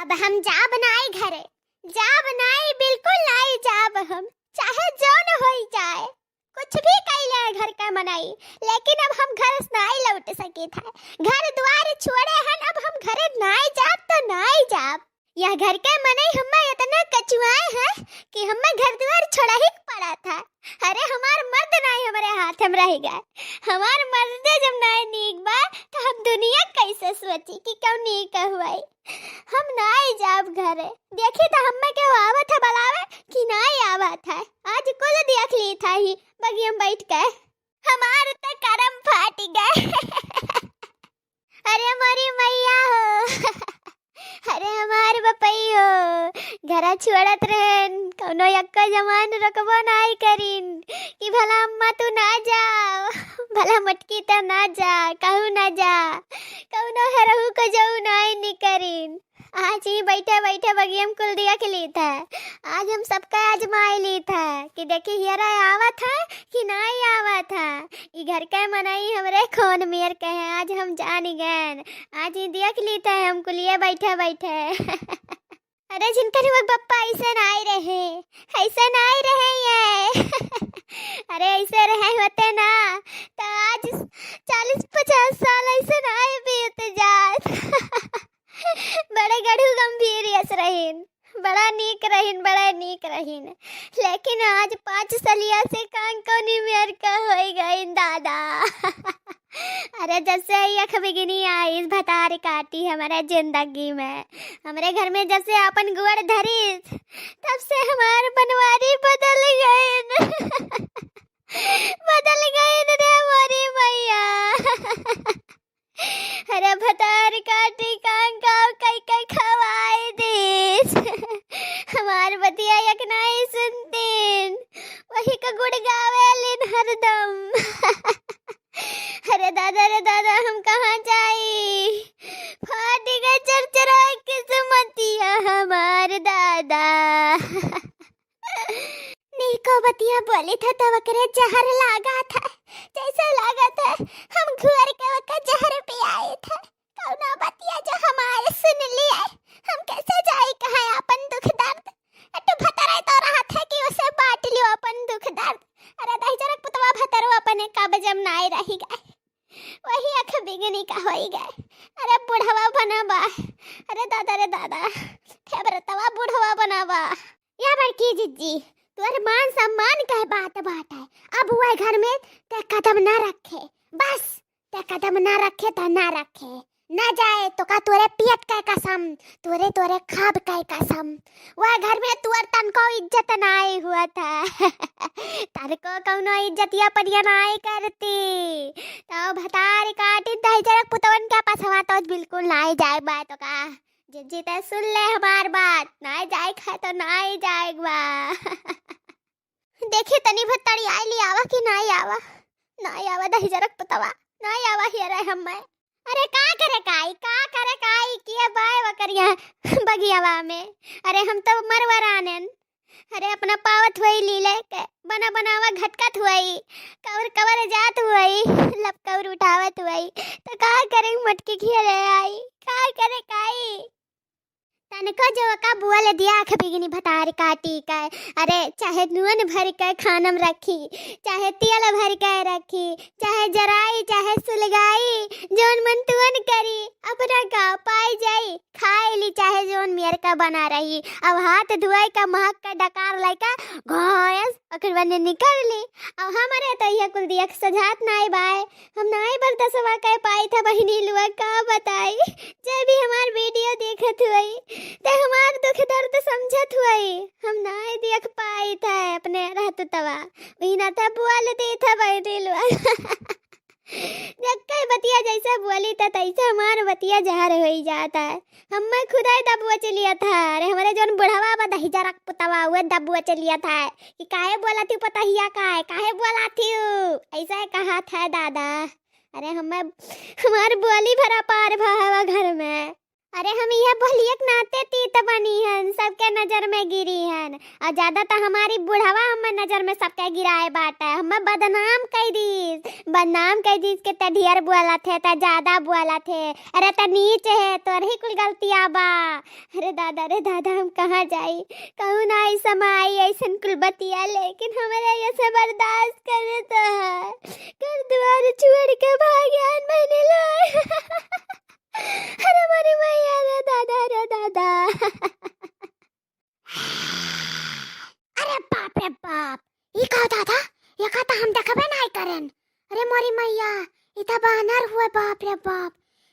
अब हम जा बनाए घरे, जा बनाए बिल्कुल नहीं जाब हम, चाहे जौन हो जाए, कुछ भी कैले घर का मनाई, लेकिन अब हम घर नहीं लौट सके था। घर द्वार छोड़े हन, अब हम घरे नहीं जाब तो नहीं जाब। यह घर के मनाई हमें इतना कचुआए हैं कि हमें घर द्वार छोड़ा ही पड़ा था। अरे हमार मर्द नहीं हमारे हाथ में रह गए, हमार मर्द जब नहीं नीक बा तो हम दुनिया कैसे सोची कि क्यों नीक हुई। हम नहीं जाब घरे, देखी तो हमें के आवत है बुलावे कि नहीं आवत है। आज कुल देख ली था ही बगिया में बैठ के, हमार तो करम फाट गए। अरे मोरी मैया हो, अरे हमार बपई हो, घरा छोड़त रहन, कौनो यक्का जमान रखबो नहीं करीन कि भला अम्मा तू ना जाओ, भला मटकी तो ना जा, कहू ना जा, कौनो हरहू को जाऊ नहीं निकरीन। आज ही बैठे बैठे बगिया में कुल दिया के ली था। आज हम सबका आजमाई ली था कि देखी हियरा आवा था कि नहीं आवा था। ये घर का मनाई हमरे खून मेर के है, आज हम जान गए, आज ही देख ली था हमको लिए बैठे बैठे। अरे जिनकर वो पप्पा ऐसे नहीं रहे, ऐसे नहीं रहे ये। अरे ऐसे रहे होते ना तो आज 40-50 साल ऐसे नहीं बीत जात। बड़े गढ़ू गंभीर यस रहीन, बड़ा नीक रहीन, बड़ा नीक रहीन, लेकिन आज 5 सलिया से कान कोनी मेर का हो गई दादा। अरे जब से यख बिगनी आई इस भतारी काटी हमारे जिंदगी में, हमारे घर में जब से अपन गुड़ धरी तब से हमारे बनवारी बदल गए। बदल गए रे मोरी मैया। अरे भतार काटी कान गाँव कई कई खवाई दीस। हमार बतिया एक नहीं सुनतीन, वही का गुड़ गावे लिन हरदम। अरे दादा हम कहाँ जाई, फाटी गए चरचरा किस्मतिया हमार दादा। नीको बतिया बोली था तो वकरे जहर लागा था, जैसे लागा था हम घर के वक्त जहर पे आए थे। कौना बतिया जो हमारे सुन लिए, हम कैसे जाए कहाँ अपन दुख दर्द। तो भतरा तो रहा था कि उसे बांट लियो अपन दुख दर्द। अरे दाई जरक पुतवा भतरो अपने काबजम नाई रही गए, वही अख बिगनी का होई गए। अरे बुढ़वा बनबा, अरे दादा फेबरतवा बुढ़वा बनबा। या बड़की जिज्जी तोर मान सम्मान कह बात है, अब हुआ घर में ते कदम ना रखे, बस ते कदम ना रखे तो ना रखे, ना जाए तो का तोरे पियत का कसम, तोरे खाब का कसम। वह घर में तुअर तन को इज्जत नाई हुआ था। तर को कौनो इज्जतिया परिया नाई करती, तो भतार काटी दही जरक पुतवन के पास हवा तो बिल्कुल नाई जाए बा। तो का जिज्जी ते सुन ले हमार बात, नाई जाए खा तो नाई जाए बा। देखी तनी भत्तड़ी आई ली आवा कि नहीं आवा दही जरक पुतवा नहीं आवा ही रहे हम मैं। अरे का करे काई किए बाय वकरिया बगियावा में। अरे हम तो मरवरानन, अरे अपना पावत हुई लीले के बनावा घटकत हुई, कवर जात हुई, लब कवर उठावत हुई, तो का करे मटकी खेले आई, का करे काई तनको जो का बुआ दिया आँख बिगनी भतार काटी का। अरे चाहे नून भर के खानम रखी, चाहे तेल भर के रखी, चाहे जराई चाहे सुलगाई, जोन मन तुअन करी अपना गाँव पाई जाई, खाए ली चाहे जोन मेर का बना रही। अब हाथ धुआई का महक का डकार लाइका घोयस अखर बने निकल ली। अब हमारे तो यह कुल दिया सजात नाई बाय, हम नाई बर्दाश्त कह पाई था बहिनी लुआ का बताई। जब भी हमार वीडियो देखत हुई ते हमार दुख दर्द समझत हुई, हम नाई देख पाई था अपने रहत तवा बिना था बुआल दे था बहिनी लुआ। जक्का बतिया जैसा बोली था तैसे हमार बतिया जहर हो ही जाता है। हम मैं खुदा ही दबुआ चलिया था। अरे हमारे जोन बुढ़ावा बा दही जरक पुतवा हुए दबुआ चलिया था कि काहे बोला थी पता हिया काहे बोला थी ऐसा कहा था दादा। अरे हमार बोली भरा पार भावा घर में, अरे हम यह बोलिए नाते तीत बनी हन, सबके नजर में गिरी हन। और ज्यादा तो हमारी बुढ़ावा हम नजर में सबके गिराए बाटा, हम बदनाम कह दी के त ढेर बोला थे त ज्यादा बोला थे। अरे त नीच है तोर ही कुल गलतियां बा। अरे दादा हम कहाँ जाई, कहूँ ना आई समाई ऐसन कुल बतिया, लेकिन हमारे ये से बर्दाश्त करे तो है कर द्वार छोड़ के भाग्यान मैंने लो। अरे मोरी मैया रे दादा अरे बाप रे बाप, ई का दादा ये का त हम देखबे नहीं करन। अरे मोरी मैया इता बानर हुए, बाप रे बाप,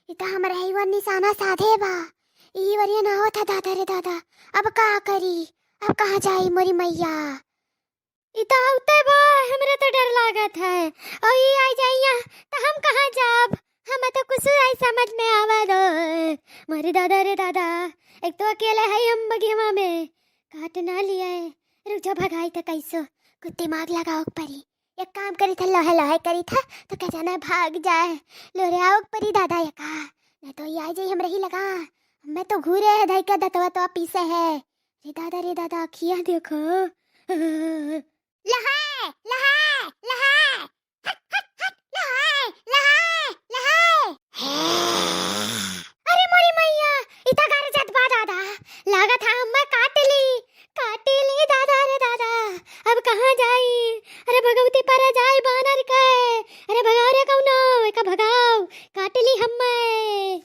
इता हमरे हिवर निशाना साधे बा। ई वरिया ना होता दादा रे दादा, अब का करी, अब कहाँ जाई मोरी मैया। इता उते बा हमरे तो डर लागत है, और ई आई जाइया त हम कहाँ जाब, हमें तो कुछ आई समझ में आवा दो। मारे दादा रे दादा, एक तो अकेले है हम बगीमा में, काट ना लिया है, रुक जा भगाई था कैसो, कुछ दिमाग लगाओ परी। एक काम करी था लोहे लोहे करी था तो क्या जाना भाग जाए, लोरे आओ परी दादा ये का, नहीं तो ये आ जाए हम रही लगा, मैं तो घूरे है धाई का दतवा तो पीसे है। रे दादा अखिया देखो। लहाए लहाए लहाए अरे मोरी मैया इता गारे जात बा दादा, लागत है हम काट ली दादा रे दादा, अब कहाँ जाई। अरे भगवती पर जाई बानर के, अरे भगाओ रे कौनो का भगाओ, काट ली हमें।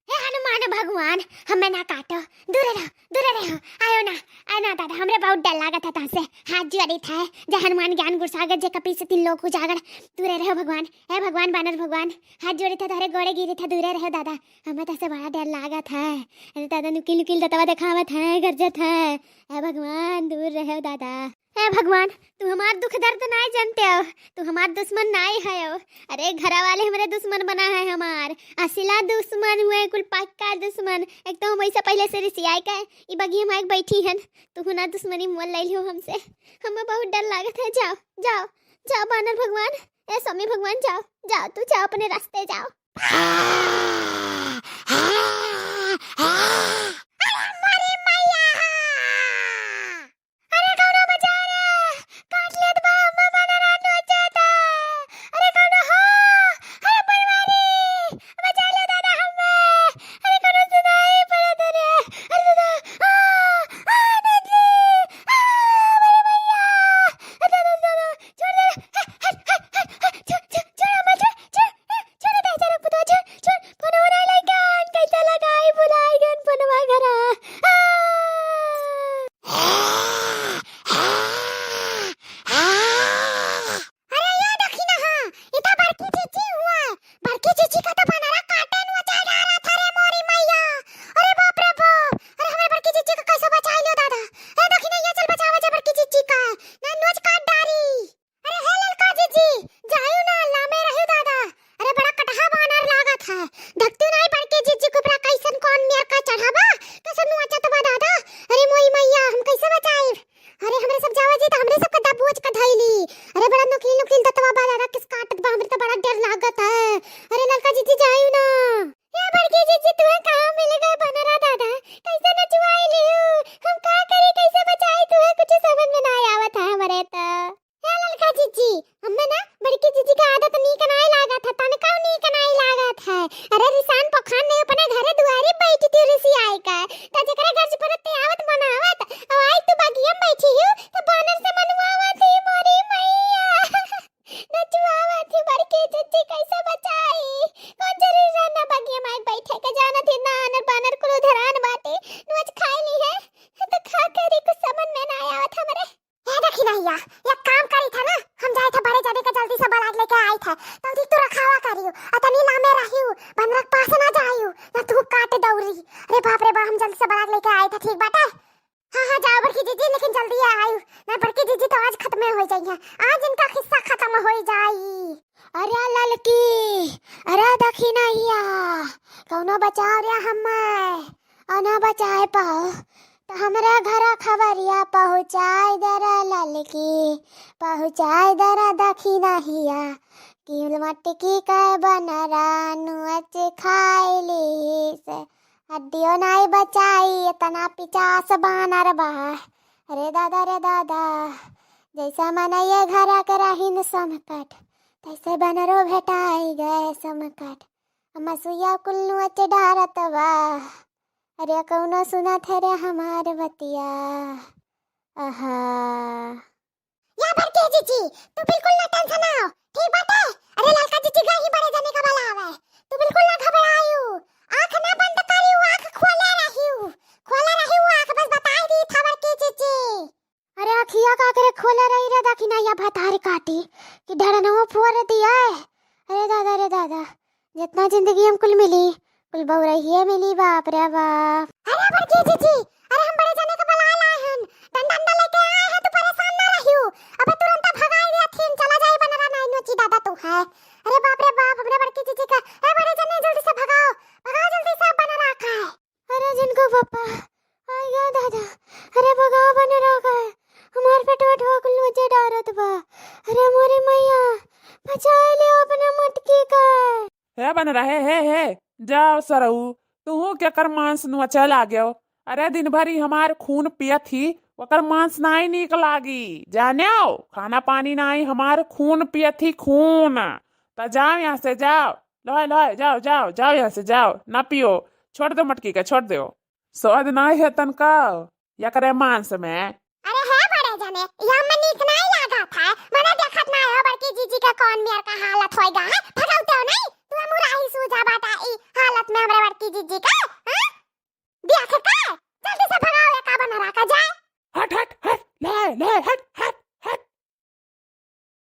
हे हनुमान भगवान हमें ना काटो, दूर रहो, आयो ना दादा, हमरे बहुत डर लागत था तुमसे, हाथ जोड़ी था जय हनुमान ज्ञान गुर सागर जय कपी से 3 लोग उजागर, दूर रहो भगवान, हे भगवान बानर भगवान, हाथ जोड़े था तारे गोड़े गिरे था, दूर रहो दादा, हमें तो से बड़ा डर लागत है। अरे दादा नुकील दतवा दिखावत है, गरजत है, हे भगवान दूर रहो दादा। हे भगवान तू हमार दुख दर्द नहीं जानते हो, तू हमार दुश्मन नहीं है हो। अरे घरा वाले हमारे दुश्मन बना है, हमार असला दुश्मन हुए, कुल पक्का दुश्मन। एक तो हम ऐसा पहले से रिसियाई का ई बगी हम आके बैठी हन, तू ना दुश्मनी मोल ले लियो हमसे, हमें बहुत डर लागत है। जाओ बानर भगवान, ए स्वामी भगवान जाओ तू जाओ अपने रास्ते जाओ। अरे ललकी, अरे दखिनैया, कौनो बचाओ रे हमें, अना बचाए पाओ तो हमारा घर खबरिया पहुँचाए दरा ललकी, पहुँचाए दरा दखिनैया, कि मटकी का बनरा नुच खाए ली से हड्डियों नाई बचाई इतना पिचास बानर बा। अरे दादा रे दादा, जैसा मनैया घरा कराहीन समकट, तैसे बनरो भेटाई गए समकट। मसुया कुल्लू अच डारत बा, अरे कौनो सुनत है रे हमार बतिया। आहा या बड़के जीजी, तू बिल्कुल ना टेंशन आओ, ठीक बात है। अरे लड़का जीजी का ही बड़े जने का भला आवे, तू बिल्कुल ना घबरायू। आंख ना बंद करियो, आंख खोले रहियो आंख, बस बताई दी था बड़के जीजी। अरे अखिया का करे खोले रही रे, दखिना या भतारी काटी कि ढड़नो फोड़ दिया है। अरे दादा रे दादा, जितना जिंदगी हम कुल मिली कुल बहुरहिए मिली, बाप रे बाप। अरे बड़के जीजी, अरे हम बड़े जने का भला लाए हन, डंडा लेके आए हैं, तू परेशान ना रहियो। अबे तुरंत भगाई दे थीन, चला जाए बनरा नहीं नोची दादा तू है। अरे बाप रे बाप, हमरे बड़की जीजी का। अरे बड़े जने जल्दी से भगाओ जल्दी से, बनरा का है। अरे जिनको पापा आ गया दादा, अरे भगाओ बनरा का है, हमार पेटवा ठोक मुझे डरत बा। अरे मोरी मैया बचा ले अपने मटकी का। है बन रहे है जाओ सरऊ, तू क्या कर मांस नुआ चला गयो। अरे दिन भरी हमार खून पिया थी, वकर मांस नाई निक लागी, जाने खाना पानी नाई, हमार खून पिया थी खून। तो जाओ यहाँ से, जाओ लोए लोए, जाओ जाओ जाओ यहाँ से, जाओ ना पियो, छोड़ दो मटकी का, छोड़ दो। स्वाद नाई है तनका या करे मांस में। अरे है बड़े जने, यहाँ में नीक नहीं लगा था, मने देखत ना हो बड़की जीजी का कौन मेर का हालत होएगा है। भगाओते हो नहीं, तू मुराही सूझा बाटा ई हालत में हमरे बड़की जीजी का। हां देख का जल्दी से भगाओ, या का बना रखा जाए। हट हट हट, ले ले हट,